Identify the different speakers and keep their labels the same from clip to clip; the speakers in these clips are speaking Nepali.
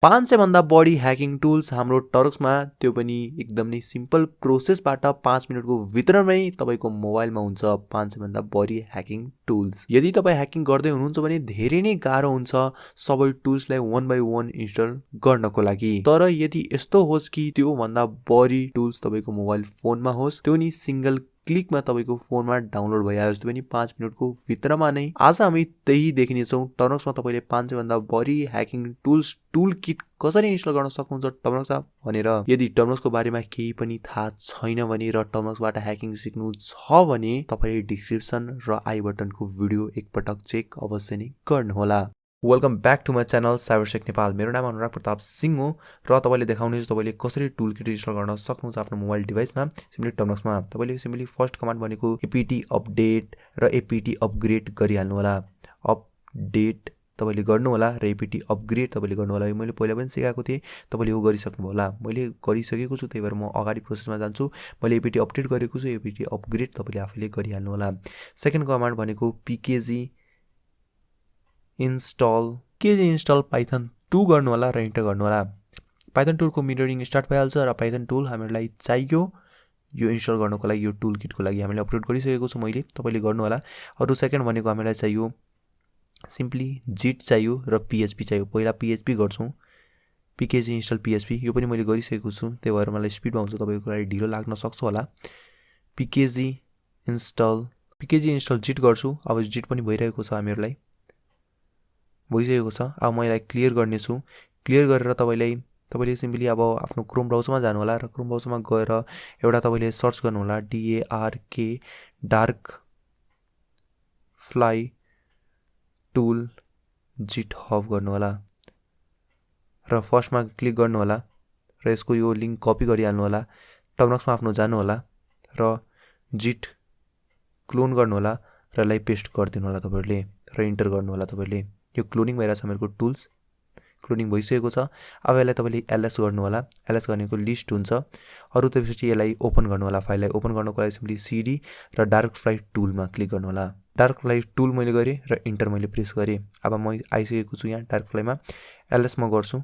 Speaker 1: 500 भन्दा बढी ह्याकिङ टुल्स हाम्रो टर्क्समा, त्यो पनि एकदम नै सिम्पल प्रोसेसबाट 5 मिनेटको भित्रमै तपाईको मोबाइलमा हुन्छ 500 भन्दा बढी ह्याकिङ टुल्स। यदि तपाई ह्याकिङ गर्दै हुनुहुन्छ भने धेरै नै गाह्रो हुन्छ सबै टुल्सलाई वन बाइ वन इन्स्टल गर्नको लागि। तर यदि यस्तो होस् कि त्यो भन्दा बढी टुल्स तपाईको मोबाइल फोनमा होस्, त्यो नि सिंगल क्लिकमा तपाईको फोनमा डाउनलोड भइहाल्छ, त्यो पनि 5 मिनेटको भित्रमा नै। आज हामी त्यही देखिने छौं टर्क्समा तपाईले 500 भन्दा बढी ह्याकिङ टुल्स टुल किट कसरी इन्स्टल गर्न सक्नुहुन्छ टर्क्समा भनेर। यदि टर्क्सको बारेमा केही पनि थाहा छैन भने र टर्क्सबाट ह्याकिङ सिक्नु छ भने तपाईले डिस्क्रिप्सन र आई बटनको भिडियो एकपटक चेक अवश्य नै गर्नुहोला। Welcome back to my channel Cybersec Nepal. मेरो नाम अनुराग प्रताप सिंह हो र तपाईले देखाउने तपाईले कसरी टुल किट इन्स्टल गर्न सक्नुहुन्छ आफ्नो मोबाइल डिभाइसमा सिम्पली टर्क्समा। तपाईले सिम्पली फर्स्ट कमान्ड भनेको एपीटी अपडेट र एपीटी अपग्रेड गरिहाल्नु होला। अपडेट तपाईले गर्नु होला र एपीटी अपग्रेड तपाईले गर्नु होला। मैले पहिला पनि सिकाएको थिए, तपाईले यो गरिसक्नु होला। मैले गरिसकेको छु, त्यही भएर म अगाडि प्रोसेसमा जान्छु। मैले एपीटी अपडेट गरेको छु, एपीटी अपग्रेड तपाईले आफैले गरिहाल्नु होला। सेकेन्ड कमान्ड भनेको पीकेजी इन्स्टल पाइथन 2 गर्नु होला र इन्टर गर्नु होला। पाइथन टुलको मिररिङ स्टार्ट भइहाल्छ र पाइथन टुल हामीलाई चाहियो यो इन्स्टल गर्नको लागि। यो टुल किटको लागि हामीले अपलोड गरिसकेको छु मैले, तपाईले गर्नु होला। अरु सेकेन्ड भनेको हामीलाई चाहियो सिम्पली जिट चाहियो र पीएचपी चाहियो। पहिला पीएचपी गर्छौं, पीकेजी इन्स्टल पीएचपी, यो पनि मैले गरिसकेको छु, त्यही भएर मलाई स्पिडमा हुन्छ, तपाईको लागि ढिलो लाग्न सक्छ होला। पीकेजी इन्स्टल जिट गर्छु। अब जिट पनि भइरहेको छ हामीहरुलाई, भइसकेको छ। अब म यसलाई क्लियर गर्ने छु। क्लियर गरेर तपाईले सिम्पली अब आफ्नो क्रोम ब्राउजरमा जानु होला र क्रोम ब्राउजरमा गएर एउटा तपाईले सर्च गर्नु होला DARK dark fly tool GitHub गर्नु होला र फर्स्टमा क्लिक गर्नु होला र यसको यो लिंक कपी गरिहाल्नु होला। टर्क्समा आफ्नो जानु होला र जिट क्लोन गर्नु होला र यसलाई पेस्ट गरिदिनु होला तपाईहरुले र इन्टर गर्नु होला तपाईहरुले। यो क्लोनिङ भइरहेछ मेरो टुल्स, क्लोनिङ भइसकेको छ। अब यसलाई तपाईले एलएस गर्नु होला। एलएस गर्नेको लिस्ट हुन्छ। अरु त्यसपछि यसलाई ओपन गर्नु होला। फाइललाई ओपन गर्नको लागि सिम्पली सीडी र डार्क फ्लाई टुलमा क्लिक गर्नु होला। डार्क फ्लाई टुल मैले गरे र इन्टर मैले प्रेस गरे। अब म आइसकेको छु यहाँ डार्क फ्लाईमा। एलएस म गर्छु।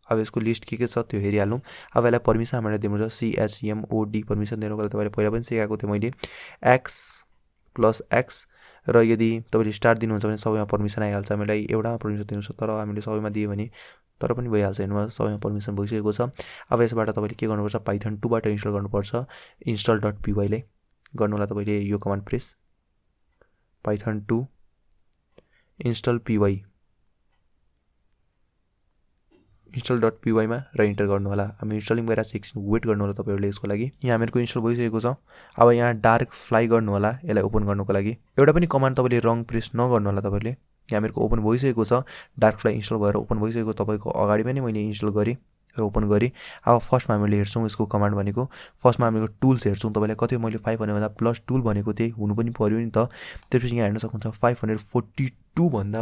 Speaker 1: अब यसको लिस्ट के छ त्यो हेरिहालौं। अब यसलाई परमिसन हामीलाई दिनु छ CHMOD परमिसन दिनको लागि तपाईले पहिला पनि सिकाएको थिए मैले X+X र यदि तपाईले स्टार्ट दिनुहुन्छ भने सबैमा परमिसन आइहाल्छ। हामीलाई एउटामा परमिसन दिनु छ, तर हामीले सबैमा दिए भने तर पनि भइहाल्छ। हेर्नुमा सबैमा परमिसन भइसकेको छ। अब यसबाट तपाईले के गर्नुपर्छ, पाइथन 2 बाट इन्स्टल गर्नुपर्छ। install.py लाई गर्नु होला तपाईले यो कमान्ड प्रेस पाइथन 2 install.py मा र इन्टर गर्नु होला। हामी इन्स्टलिङ भइरहेछ, एकछिन वेट गर्नु होला तपाईहरुले यसको लागि। यहाँ हामीहरुको इन्स्टल भइसकेको छ। अब यहाँ डार्क फ्लाई गर्नु होला यसलाई ओपन गर्नको लागि। एउटा पनि कमान्ड तपाईले रङ प्रेस नगर्नु होला तपाईहरुले। यहाँ हामीहरुको ओपन भइसकेको छ, डार्क फ्लाई इन्स्टल भएर ओपन भइसकेको तपाईको अगाडि पनि मैले इन्स्टल गरे र ओपन गरे। अब फर्स्टमा हामीले हेर्छौं यसको कमान्ड भनेको। फर्स्टमा हामीले टुल्स हेर्छौं। तपाईलाई कति मैले 500 भन्दा प्लस टुल भनेको थिए, हुनु पनि पर्यो नि त। त्यसपछि यहाँ हेर्न सक्नुहुन्छ 542 भन्दा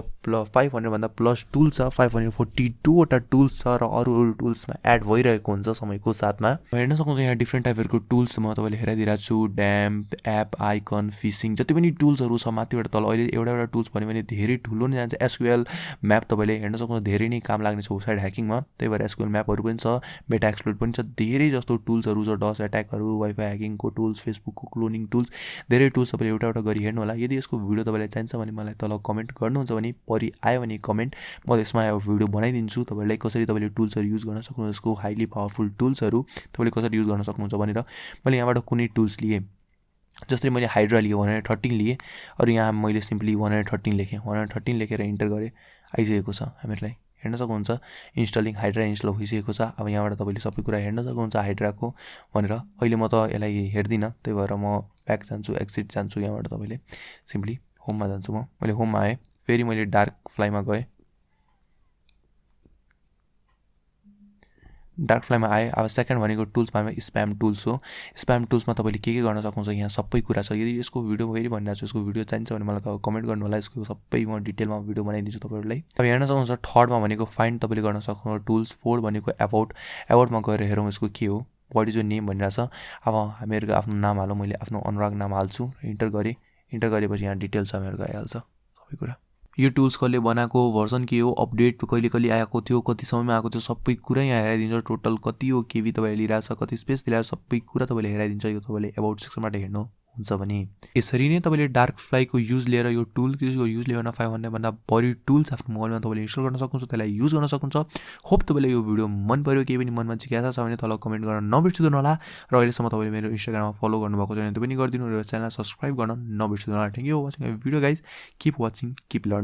Speaker 1: 500 भन्दा प्लस टुल छ। 542 वटा टुल्स छ र अरु टुल्समा एड भइरहेको हुन्छ समयको साथमा। हेर्न सक्नुहुन्छ यहाँ डिफरेन्ट टाइपहरुको टुल्स म तपाईले हेराइदिरा छु। ड्याम्प, एप आइकन, फिशिङ, जति पनि टुल्सहरु छ माथिबाट तल। अहिले एउटा टुल्स भन्यो भने धेरै ठुलो नै जान्छ। एसक्यूएल म्याप तपाईले हेर्न सक्नुहुन्छ धेरै नै काम लाग्ने छ वेबसाइट ह्याकिङमा, त्यही भएर एसक्यूएल म्यापहरु पनि छ, मेटा एक्सप्लोइट पनि छ, धेरै जस्तो टुल्सहरु छ। डस अट्याकहरु, वाइफाई ह्याकिङको टुल्स, फेसबुकको क्लोनिङ टुल्स, धेरै टुल्स तपाईले एउटा एउटा गरी हेर्नु होला। यदि यसको भिडियो तपाईलाई चाहिन्छ भने मलाई तल कमेन्ट गर्नुहुन्छ भने परि आयो भने कमेन्ट, म त्यसमा भिडियो बनाइदिन्छु तपाईलाई कसरी तपाईले टुल्सहरु युज गर्न सक्नुहुन्छ। यसको हाइली पावरफुल टुल्सहरु तपाईले कसरी युज गर्न सक्नुहुन्छ भनेर। मैले यहाँबाट कुनै टुल्स लिए, जस्तै मैले हाइड्रा लिए 113 लिए, अरु यहाँ मैले सिम्पली 113 लेखे। 113 लेखेर इन्टर गरे, आइसकेको छ हामीहरुलाई। हेर्न सक्नुहुन्छ इन्स्टलिङ हाइड्रा इन्स्टल भइसकेको छ। अब यहाँबाट तपाईले सबै कुरा हेर्न सक्नुहुन्छ हाइड्राको भनेर। अहिले म त यसलाई हेर्दिन, त्यही भएर म ब्याक जान्छु, एक्सिट जान्छु। यहाँबाट तपाईले सिम्पली होममा जान्छु। मैले होममा आए, फेरि मैले डार्क फ्लाईमा गए, डार्क फ्लाईमा आए। अब सेकेन्ड भनेको टुल्समा स्प्याम टुल्स हो। स्प्याम टुल्समा तपाईले के गर्न सक्नुहुन्छ यहाँ सबै कुरा छ। यदि यसको भिडियो फेरि भनिरहेको छु, यसको भिडियो चाहिन्छ भने मलाई त कमेन्ट गर्नु होला। यसको सबै म डिटेलमा भिडियो बनाइदिन्छु तपाईहरुलाई। अब हेर्न सक्नुहुन्छ थर्डमा भनेको फाइन्ड तपाईले गर्न सक्नुहुन्छ टुल्स। 4 भनेको अबाउटमा गएर हेरौँ यसको के हो, व्हाट इज योर नेम भनिरहेछ। अब हामीहरुको आफ्नो नाम हालौँ, मैले आफ्नो अनुराग नाम हाल्छु, इन्टर गरे। इन्टर गरेपछि यहाँ डिटेल्स हामीहरुको आइहाल्छ सबै कुरा। यो टुल्स कसले बनाएको, भर्जन के हो, अपडेट कहिले कहिले आएको थियो, कति समयमा आएको थियो, सबै कुरा यहाँ हेराइदिन्छ। टोटल कति हो केबी तपाईँले लिइरहेको छ, कति स्पेस दिइरहेको छ, सबै कुरा तपाईँले हेराइदिन्छ। यो तपाईँले एबाउट सेक्सनबाट हेर्नुहुन्छ भने यसरी नै तपाईँले डार्क फ्लाईको युज लिएर यो टुलको युज लिएर 500 भन्दा बढी टुल्स आफ्नो मोबाइलमा तपाईँले इन्स्टल गर्न सक्नुहुन्छ, त्यसलाई युज गर्न सक्नुहुन्छ। होप तपाईँलाई यो भिडियो मन पर्यो। केही पनि मनमा जिज्ञासा छ भने तल कमेन्ट गर्न नबिर्सिदिनु होला। र अहिलेसम्म तपाईँले मेरो इन्स्टाग्राममा फलो गर्नुभएको छ भने त्यो पनि गरिदिनु र च्यानल सब्सक्राइब गर्न नबिर्सिदिनु होला। Thank you for watching video guys. Keep watching, keep learning.